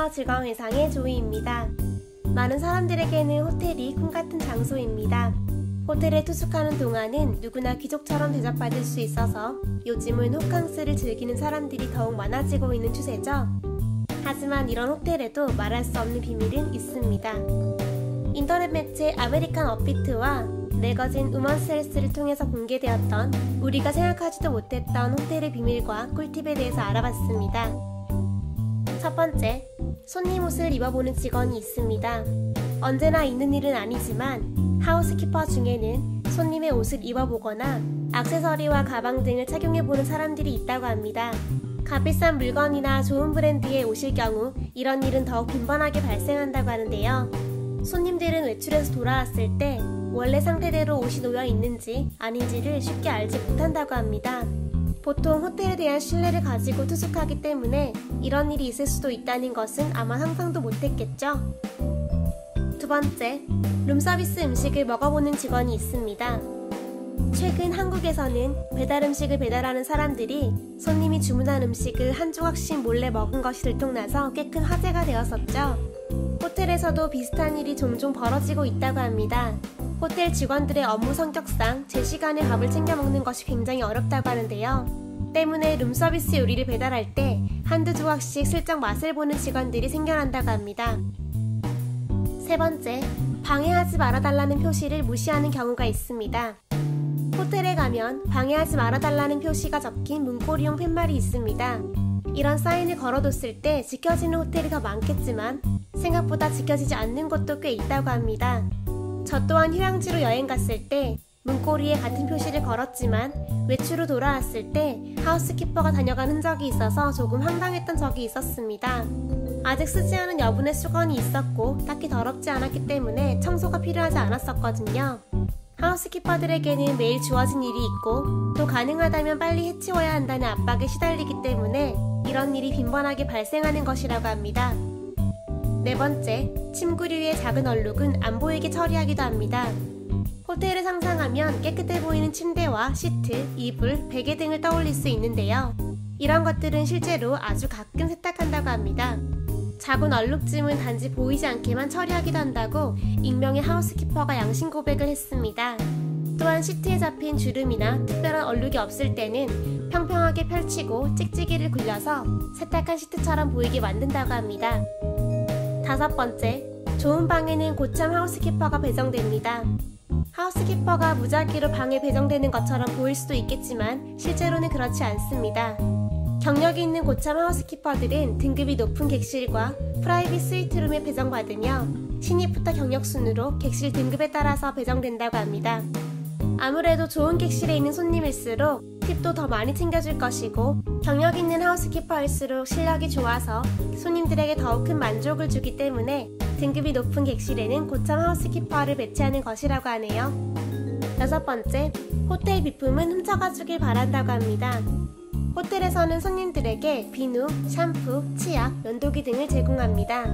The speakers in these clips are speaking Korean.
안녕하세요. 즐거운 회상의 조이입니다. 많은 사람들에게는 호텔이 꿈같은 장소입니다. 호텔에 투숙하는 동안은 누구나 귀족처럼 대접받을 수 있어서 요즘은 호캉스를 즐기는 사람들이 더욱 많아지고 있는 추세죠. 하지만 이런 호텔에도 말할 수 없는 비밀은 있습니다. 인터넷 매체 아메리칸 업비트와 매거진 우먼스 헬스를 통해서 공개되었던 우리가 생각하지도 못했던 호텔의 비밀과 꿀팁에 대해서 알아봤습니다. 첫 번째, 손님 옷을 입어보는 직원이 있습니다. 언제나 있는 일은 아니지만 하우스키퍼 중에는 손님의 옷을 입어보거나 액세서리와 가방 등을 착용해보는 사람들이 있다고 합니다. 값비싼 물건이나 좋은 브랜드의 옷일 경우 이런 일은 더욱 빈번하게 발생한다고 하는데요. 손님들은 외출해서 돌아왔을 때 원래 상태대로 옷이 놓여 있는지 아닌지를 쉽게 알지 못한다고 합니다. 보통 호텔에 대한 신뢰를 가지고 투숙하기 때문에 이런 일이 있을 수도 있다는 것은 아마 상상도 못했겠죠. 두 번째, 룸서비스 음식을 먹어보는 직원이 있습니다. 최근 한국에서는 배달 음식을 배달하는 사람들이 손님이 주문한 음식을 한 조각씩 몰래 먹은 것이 들통나서 꽤 큰 화제가 되었었죠. 호텔에서도 비슷한 일이 종종 벌어지고 있다고 합니다. 호텔 직원들의 업무 성격상 제 시간에 밥을 챙겨 먹는 것이 굉장히 어렵다고 하는데요. 때문에 룸서비스 요리를 배달할 때 한두 조각씩 슬쩍 맛을 보는 직원들이 생겨난다고 합니다. 세 번째, 방해하지 말아달라는 표시를 무시하는 경우가 있습니다. 호텔에 가면 방해하지 말아달라는 표시가 적힌 문고리용 팻말이 있습니다. 이런 사인을 걸어뒀을 때 지켜지는 호텔이 더 많겠지만 생각보다 지켜지지 않는 곳도 꽤 있다고 합니다. 저 또한 휴양지로 여행 갔을 때 문고리에 같은 표시를 걸었지만 외출 후 돌아왔을 때 하우스키퍼가 다녀간 흔적이 있어서 조금 황당했던 적이 있었습니다. 아직 쓰지 않은 여분의 수건이 있었고 딱히 더럽지 않았기 때문에 청소가 필요하지 않았었거든요. 하우스키퍼들에게는 매일 주어진 일이 있고 또 가능하다면 빨리 해치워야 한다는 압박에 시달리기 때문에 이런 일이 빈번하게 발생하는 것이라고 합니다. 네 번째, 침구류의 작은 얼룩은 안 보이게 처리하기도 합니다. 호텔을 상상하면 깨끗해 보이는 침대와 시트, 이불, 베개 등을 떠올릴 수 있는데요. 이런 것들은 실제로 아주 가끔 세탁한다고 합니다. 작은 얼룩짐은 단지 보이지 않게만 처리하기도 한다고 익명의 하우스키퍼가 양심 고백을 했습니다. 또한 시트에 잡힌 주름이나 특별한 얼룩이 없을 때는 평평하게 펼치고 찍찍이를 굴려서 세탁한 시트처럼 보이게 만든다고 합니다. 다섯 번째, 좋은 방에는 고참 하우스키퍼가 배정됩니다. 하우스키퍼가 무작위로 방에 배정되는 것처럼 보일 수도 있겠지만 실제로는 그렇지 않습니다. 경력이 있는 고참 하우스키퍼들은 등급이 높은 객실과 프라이빗 스위트룸에 배정받으며 신입부터 경력 순으로 객실 등급에 따라서 배정된다고 합니다. 아무래도 좋은 객실에 있는 손님일수록 팁도 더 많이 챙겨줄 것이고 경력 있는 하우스키퍼일수록 실력이 좋아서 손님들에게 더욱 큰 만족을 주기 때문에 등급이 높은 객실에는 고참 하우스키퍼를 배치하는 것이라고 하네요. 여섯 번째, 호텔 비품은 훔쳐가주길 바란다고 합니다. 호텔에서는 손님들에게 비누, 샴푸, 치약, 면도기 등을 제공합니다.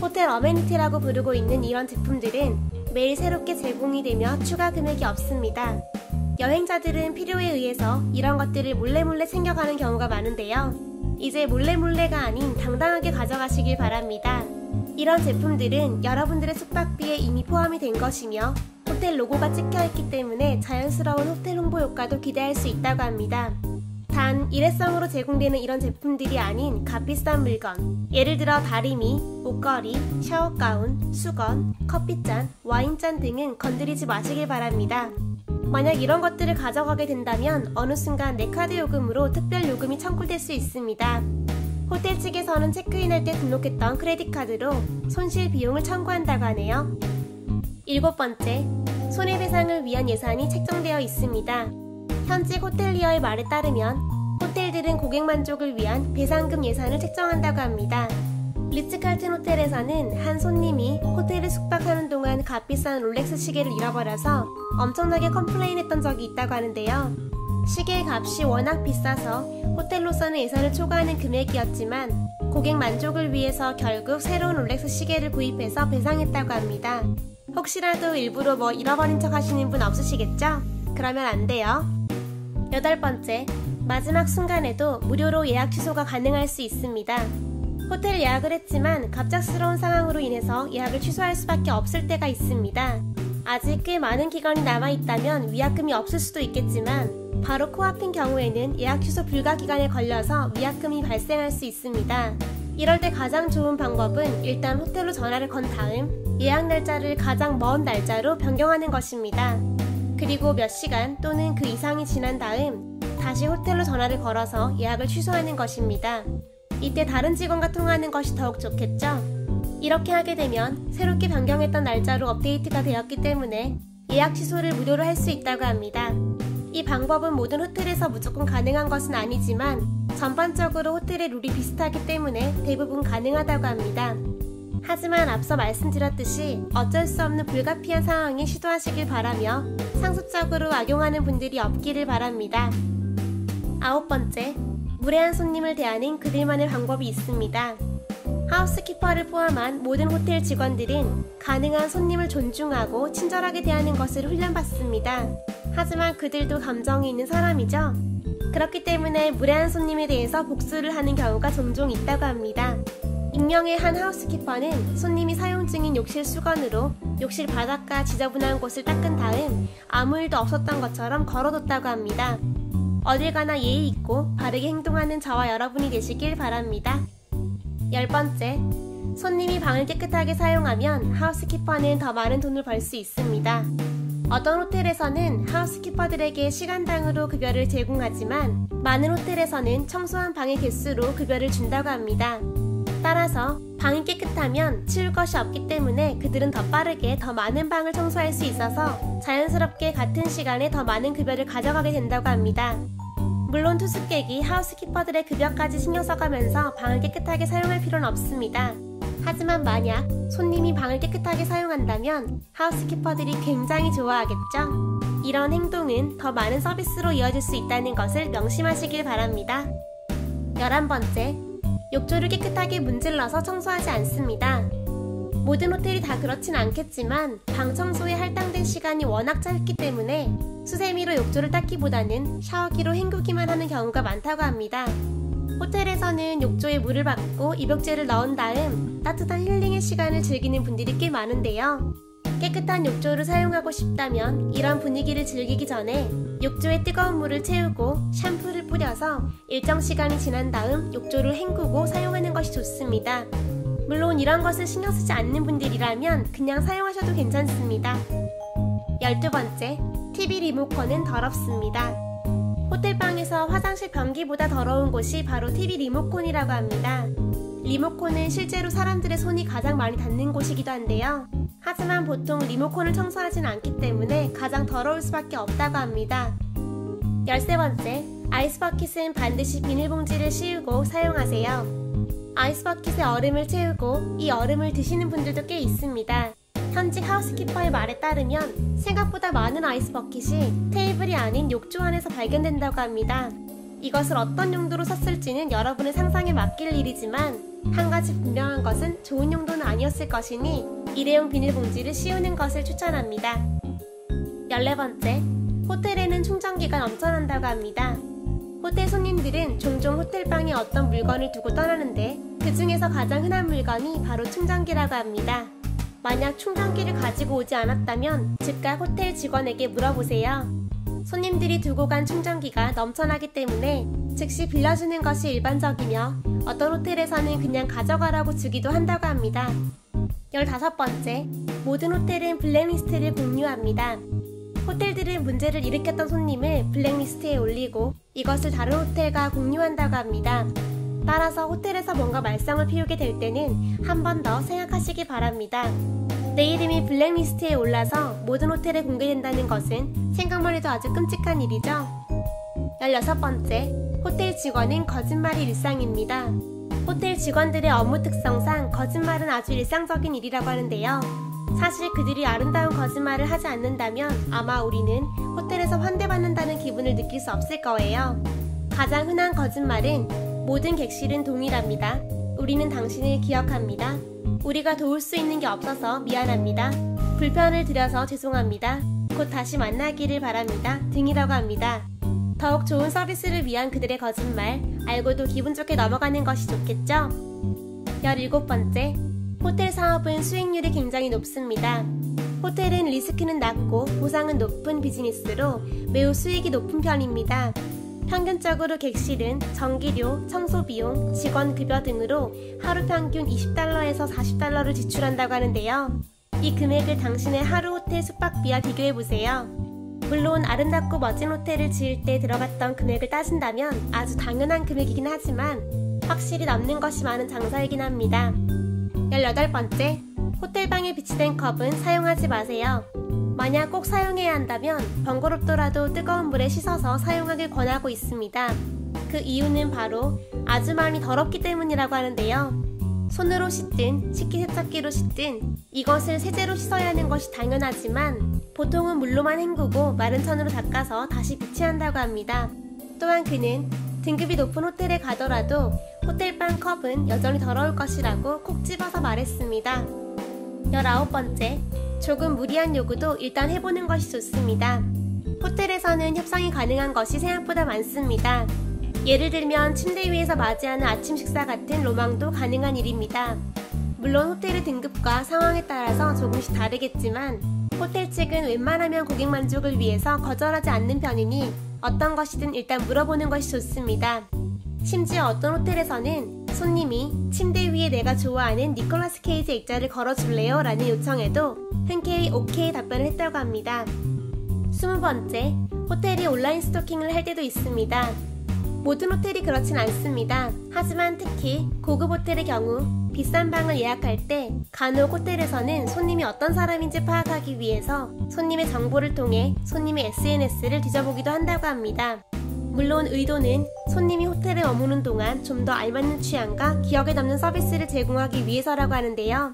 호텔 어메니티라고 부르고 있는 이런 제품들은 매일 새롭게 제공이 되며 추가 금액이 없습니다. 여행자들은 필요에 의해서 이런 것들을 몰래몰래 챙겨가는 경우가 많은데요. 이제 몰래몰래가 아닌 당당하게 가져가시길 바랍니다. 이런 제품들은 여러분들의 숙박비에 이미 포함이 된 것이며 호텔 로고가 찍혀있기 때문에 자연스러운 호텔 홍보 효과도 기대할 수 있다고 합니다. 단, 일회성으로 제공되는 이런 제품들이 아닌 값비싼 물건, 예를 들어 다리미, 옷걸이, 샤워가운, 수건, 커피잔, 와인잔 등은 건드리지 마시길 바랍니다. 만약 이런 것들을 가져가게 된다면 어느 순간 내 카드 요금으로 특별 요금이 청구될 수 있습니다. 호텔 측에서는 체크인할 때 등록했던 크레딧카드로 손실 비용을 청구한다고 하네요. 일곱 번째, 손해배상을 위한 예산이 책정되어 있습니다. 현직 호텔리어의 말에 따르면 호텔들은 고객 만족을 위한 배상금 예산을 책정한다고 합니다. 리츠칼튼 호텔에서는 한 손님이 호텔을 숙박하는 동안 값비싼 롤렉스 시계를 잃어버려서 엄청나게 컴플레인했던 적이 있다고 하는데요. 시계의 값이 워낙 비싸서 호텔로서는 예산을 초과하는 금액이었지만 고객 만족을 위해서 결국 새로운 롤렉스 시계를 구입해서 배상했다고 합니다. 혹시라도 일부러 잃어버린 척 하시는 분 없으시겠죠? 그러면 안 돼요. 여덟 번째, 마지막 순간에도 무료로 예약 취소가 가능할 수 있습니다. 호텔 예약을 했지만 갑작스러운 상황으로 인해서 예약을 취소할 수밖에 없을 때가 있습니다. 아직 꽤 많은 기간이 남아있다면 위약금이 없을 수도 있겠지만 바로 코앞인 경우에는 예약 취소 불가 기간에 걸려서 위약금이 발생할 수 있습니다. 이럴 때 가장 좋은 방법은 일단 호텔로 전화를 건 다음 예약 날짜를 가장 먼 날짜로 변경하는 것입니다. 그리고 몇 시간 또는 그 이상이 지난 다음 다시 호텔로 전화를 걸어서 예약을 취소하는 것입니다. 이때 다른 직원과 통화하는 것이 더욱 좋겠죠? 이렇게 하게 되면 새롭게 변경했던 날짜로 업데이트가 되었기 때문에 예약 취소를 무료로 할 수 있다고 합니다. 이 방법은 모든 호텔에서 무조건 가능한 것은 아니지만 전반적으로 호텔의 룰이 비슷하기 때문에 대부분 가능하다고 합니다. 하지만 앞서 말씀드렸듯이 어쩔 수 없는 불가피한 상황에 시도하시길 바라며 상습적으로 악용하는 분들이 없기를 바랍니다. 9번째, 무례한 손님을 대하는 그들만의 방법이 있습니다. 하우스키퍼를 포함한 모든 호텔 직원들은 가능한 손님을 존중하고 친절하게 대하는 것을 훈련받습니다. 하지만 그들도 감정이 있는 사람이죠. 그렇기 때문에 무례한 손님에 대해서 복수를 하는 경우가 종종 있다고 합니다. 익명의 한 하우스키퍼는 손님이 사용 중인 욕실 수건으로 욕실 바닥과 지저분한 곳을 닦은 다음 아무 일도 없었던 것처럼 걸어뒀다고 합니다. 어딜 가나 예의 있고 바르게 행동하는 저와 여러분이 되시길 바랍니다. 10번째, 손님이 방을 깨끗하게 사용하면 하우스키퍼는 더 많은 돈을 벌 수 있습니다. 어떤 호텔에서는 하우스키퍼들에게 시간당으로 급여를 제공하지만 많은 호텔에서는 청소한 방의 개수로 급여를 준다고 합니다. 따라서 방이 깨끗하면 치울 것이 없기 때문에 그들은 더 빠르게 더 많은 방을 청소할 수 있어서 자연스럽게 같은 시간에 더 많은 급여를 가져가게 된다고 합니다. 물론 투숙객이 하우스키퍼들의 급여까지 신경 써가면서 방을 깨끗하게 사용할 필요는 없습니다. 하지만 만약 손님이 방을 깨끗하게 사용한다면 하우스키퍼들이 굉장히 좋아하겠죠? 이런 행동은 더 많은 서비스로 이어질 수 있다는 것을 명심하시길 바랍니다. 11번째, 욕조를 깨끗하게 문질러서 청소하지 않습니다. 모든 호텔이 다 그렇진 않겠지만 방 청소에 할당된 시간이 워낙 짧기 때문에 수세미로 욕조를 닦기보다는 샤워기로 헹구기만 하는 경우가 많다고 합니다. 호텔에서는 욕조에 물을 받고 입욕제를 넣은 다음 따뜻한 힐링의 시간을 즐기는 분들이 꽤 많은데요. 깨끗한 욕조를 사용하고 싶다면 이런 분위기를 즐기기 전에 욕조에 뜨거운 물을 채우고 샴푸를 뿌려서 일정 시간이 지난 다음 욕조를 헹구고 사용하는 것이 좋습니다. 물론 이런 것을 신경 쓰지 않는 분들이라면 그냥 사용하셔도 괜찮습니다. 12번째, TV 리모컨은 더럽습니다. 호텔방에서 화장실 변기보다 더러운 곳이 바로 TV 리모컨이라고 합니다. 리모컨은 실제로 사람들의 손이 가장 많이 닿는 곳이기도 한데요. 하지만 보통 리모컨을 청소하진 않기 때문에 가장 더러울 수밖에 없다고 합니다. 13번째, 아이스버킷은 반드시 비닐봉지를 씌우고 사용하세요. 아이스버킷에 얼음을 채우고 이 얼음을 드시는 분들도 꽤 있습니다. 현직 하우스키퍼의 말에 따르면 생각보다 많은 아이스버킷이 테이블이 아닌 욕조 안에서 발견된다고 합니다. 이것을 어떤 용도로 썼을지는 여러분의 상상에 맡길 일이지만 한 가지 분명한 것은 좋은 용도는 아니었을 것이니 일회용 비닐봉지를 씌우는 것을 추천합니다. 14번째, 호텔에는 충전기가 넘쳐난다고 합니다. 호텔 손님들은 종종 호텔방에 어떤 물건을 두고 떠나는데 그 중에서 가장 흔한 물건이 바로 충전기라고 합니다. 만약 충전기를 가지고 오지 않았다면 즉각 호텔 직원에게 물어보세요. 손님들이 두고 간 충전기가 넘쳐나기 때문에 즉시 빌려주는 것이 일반적이며 어떤 호텔에서는 그냥 가져가라고 주기도 한다고 합니다. 15번째, 모든 호텔은 블랙리스트를 공유합니다. 호텔들은 문제를 일으켰던 손님을 블랙리스트에 올리고 이것을 다른 호텔과 공유한다고 합니다. 따라서 호텔에서 뭔가 말썽을 피우게 될 때는 한 번 더 생각하시기 바랍니다. 내 이름이 블랙리스트에 올라서 모든 호텔에 공개된다는 것은 생각만 해도 아주 끔찍한 일이죠. 16번째, 호텔 직원은 거짓말이 일상입니다. 호텔 직원들의 업무 특성상 거짓말은 아주 일상적인 일이라고 하는데요. 사실 그들이 아름다운 거짓말을 하지 않는다면 아마 우리는 호텔에서 환대받는다는 기분을 느낄 수 없을 거예요. 가장 흔한 거짓말은 모든 객실은 동일합니다. 우리는 당신을 기억합니다. 우리가 도울 수 있는 게 없어서 미안합니다. 불편을 드려서 죄송합니다. 곧 다시 만나기를 바랍니다. 등이라고 합니다. 더욱 좋은 서비스를 위한 그들의 거짓말, 알고도 기분 좋게 넘어가는 것이 좋겠죠? 17번째, 호텔 사업은 수익률이 굉장히 높습니다. 호텔은 리스크는 낮고 보상은 높은 비즈니스로 매우 수익이 높은 편입니다. 평균적으로 객실은 전기료, 청소비용, 직원급여 등으로 하루 평균 $20에서 $40를 지출한다고 하는데요. 이 금액을 당신의 하루 호텔 숙박비와 비교해보세요. 물론 아름답고 멋진 호텔을 지을 때 들어갔던 금액을 따진다면 아주 당연한 금액이긴 하지만 확실히 남는 것이 많은 장사이긴 합니다. 18번째, 호텔방에 비치된 컵은 사용하지 마세요. 만약 꼭 사용해야 한다면 번거롭더라도 뜨거운 물에 씻어서 사용하길 권하고 있습니다. 그 이유는 바로 아주 많이 더럽기 때문이라고 하는데요. 손으로 씻든 식기세척기로 씻든 이것을 세제로 씻어야 하는 것이 당연하지만 보통은 물로만 헹구고 마른 천으로 닦아서 다시 비치한다고 합니다. 또한 그는 등급이 높은 호텔에 가더라도 호텔방 컵은 여전히 더러울 것이라고 콕 집어서 말했습니다. 19번째, 조금 무리한 요구도 일단 해보는 것이 좋습니다. 호텔에서는 협상이 가능한 것이 생각보다 많습니다. 예를 들면 침대 위에서 맞이하는 아침 식사 같은 로망도 가능한 일입니다. 물론 호텔의 등급과 상황에 따라서 조금씩 다르겠지만 호텔 측은 웬만하면 고객 만족을 위해서 거절하지 않는 편이니 어떤 것이든 일단 물어보는 것이 좋습니다. 심지어 어떤 호텔에서는 손님이 침대 위에 내가 좋아하는 니콜라스 케이지 액자를 걸어줄래요? 라는 요청에도 흔쾌히 오케이 답변을 했다고 합니다. 20번째, 호텔이 온라인 스토킹을 할 때도 있습니다. 모든 호텔이 그렇진 않습니다. 하지만 특히 고급 호텔의 경우 비싼 방을 예약할 때 간혹 호텔에서는 손님이 어떤 사람인지 파악하기 위해서 손님의 정보를 통해 손님의 SNS를 뒤져보기도 한다고 합니다. 물론 의도는 손님이 호텔에 머무는 동안 좀 더 알맞는 취향과 기억에 남는 서비스를 제공하기 위해서라고 하는데요.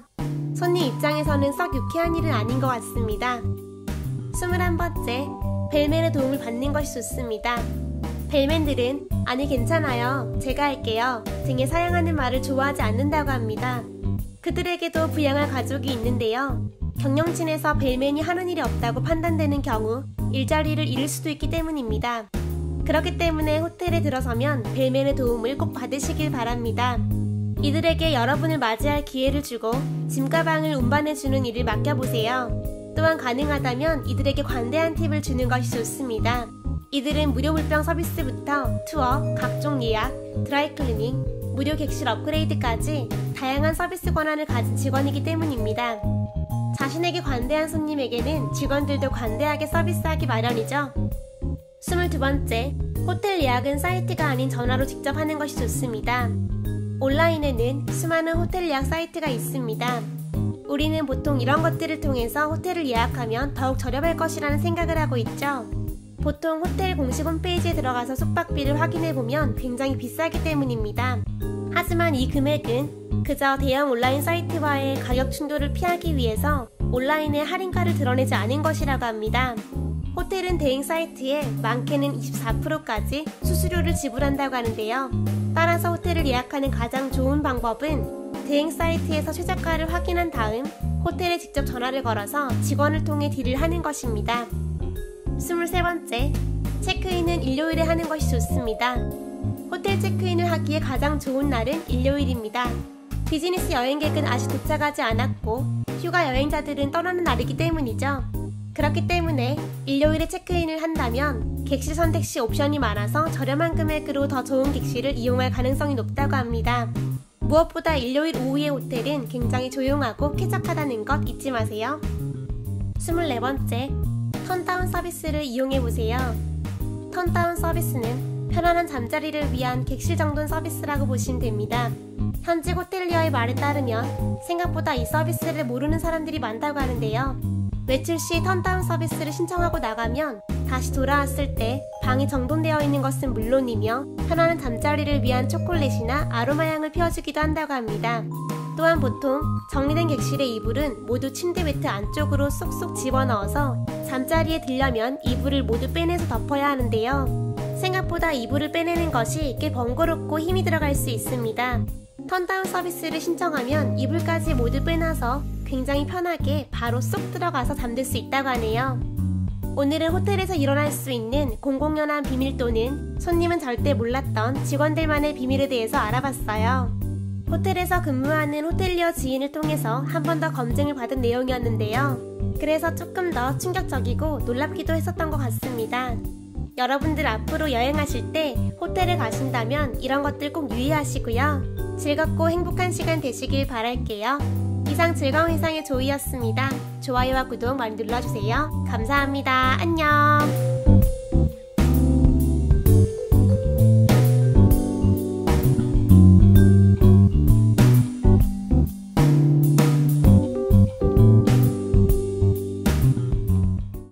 손님 입장에서는 썩 유쾌한 일은 아닌 것 같습니다. 21번째, 벨맨의 도움을 받는 것이 좋습니다. 벨맨들은 아니 괜찮아요, 제가 할게요 등의 사양하는 말을 좋아하지 않는다고 합니다. 그들에게도 부양할 가족이 있는데요. 경영진에서 벨맨이 하는 일이 없다고 판단되는 경우 일자리를 잃을 수도 있기 때문입니다. 그렇기 때문에 호텔에 들어서면 벨맨의 도움을 꼭 받으시길 바랍니다. 이들에게 여러분을 맞이할 기회를 주고 짐가방을 운반해주는 일을 맡겨보세요. 또한 가능하다면 이들에게 관대한 팁을 주는 것이 좋습니다. 이들은 무료 물병 서비스부터 투어, 각종 예약, 드라이클리닝, 무료 객실 업그레이드까지 다양한 서비스 권한을 가진 직원이기 때문입니다. 자신에게 관대한 손님에게는 직원들도 관대하게 서비스하기 마련이죠. 22번째, 호텔 예약은 사이트가 아닌 전화로 직접 하는 것이 좋습니다. 온라인에는 수많은 호텔 예약 사이트가 있습니다. 우리는 보통 이런 것들을 통해서 호텔을 예약하면 더욱 저렴할 것이라는 생각을 하고 있죠. 보통 호텔 공식 홈페이지에 들어가서 숙박비를 확인해보면 굉장히 비싸기 때문입니다. 하지만 이 금액은 그저 대형 온라인 사이트와의 가격 충돌을 피하기 위해서 온라인에 할인가를 드러내지 않은 것이라고 합니다. 호텔은 대행 사이트에 많게는 24%까지 수수료를 지불한다고 하는데요. 따라서 호텔을 예약하는 가장 좋은 방법은 대행 사이트에서 최저가를 확인한 다음 호텔에 직접 전화를 걸어서 직원을 통해 딜을 하는 것입니다. 23번째, 체크인은 일요일에 하는 것이 좋습니다. 호텔 체크인을 하기에 가장 좋은 날은 일요일입니다. 비즈니스 여행객은 아직 도착하지 않았고 휴가 여행자들은 떠나는 날이기 때문이죠. 그렇기 때문에 일요일에 체크인을 한다면 객실 선택 시 옵션이 많아서 저렴한 금액으로 더 좋은 객실을 이용할 가능성이 높다고 합니다. 무엇보다 일요일 오후의 호텔은 굉장히 조용하고 쾌적하다는 것 잊지 마세요. 24번째, 턴다운 서비스를 이용해보세요. 턴다운 서비스는 편안한 잠자리를 위한 객실 정돈 서비스라고 보시면 됩니다. 현지 호텔리어의 말에 따르면 생각보다 이 서비스를 모르는 사람들이 많다고 하는데요. 외출 시 턴다운 서비스를 신청하고 나가면 다시 돌아왔을 때 방이 정돈되어 있는 것은 물론이며 편안한 잠자리를 위한 초콜릿이나 아로마 향을 피워주기도 한다고 합니다. 또한 보통 정리된 객실의 이불은 모두 침대 매트 안쪽으로 쏙쏙 집어넣어서 잠자리에 들려면 이불을 모두 빼내서 덮어야 하는데요. 생각보다 이불을 빼내는 것이 꽤 번거롭고 힘이 들어갈 수 있습니다. 턴다운 서비스를 신청하면 이불까지 모두 빼놔서 굉장히 편하게 바로 쏙 들어가서 잠들 수 있다고 하네요. 오늘은 호텔에서 일어날 수 있는 공공연한 비밀 또는 손님은 절대 몰랐던 직원들만의 비밀에 대해서 알아봤어요. 호텔에서 근무하는 호텔리어 지인을 통해서 한 번 더 검증을 받은 내용이었는데요. 그래서 조금 더 충격적이고 놀랍기도 했었던 것 같습니다. 여러분들 앞으로 여행하실 때 호텔에 가신다면 이런 것들 꼭 유의하시고요. 즐겁고 행복한 시간 되시길 바랄게요. 이상 즐거운 일상의 조이였습니다. 좋아요와 구독 많이 눌러주세요. 감사합니다. 안녕.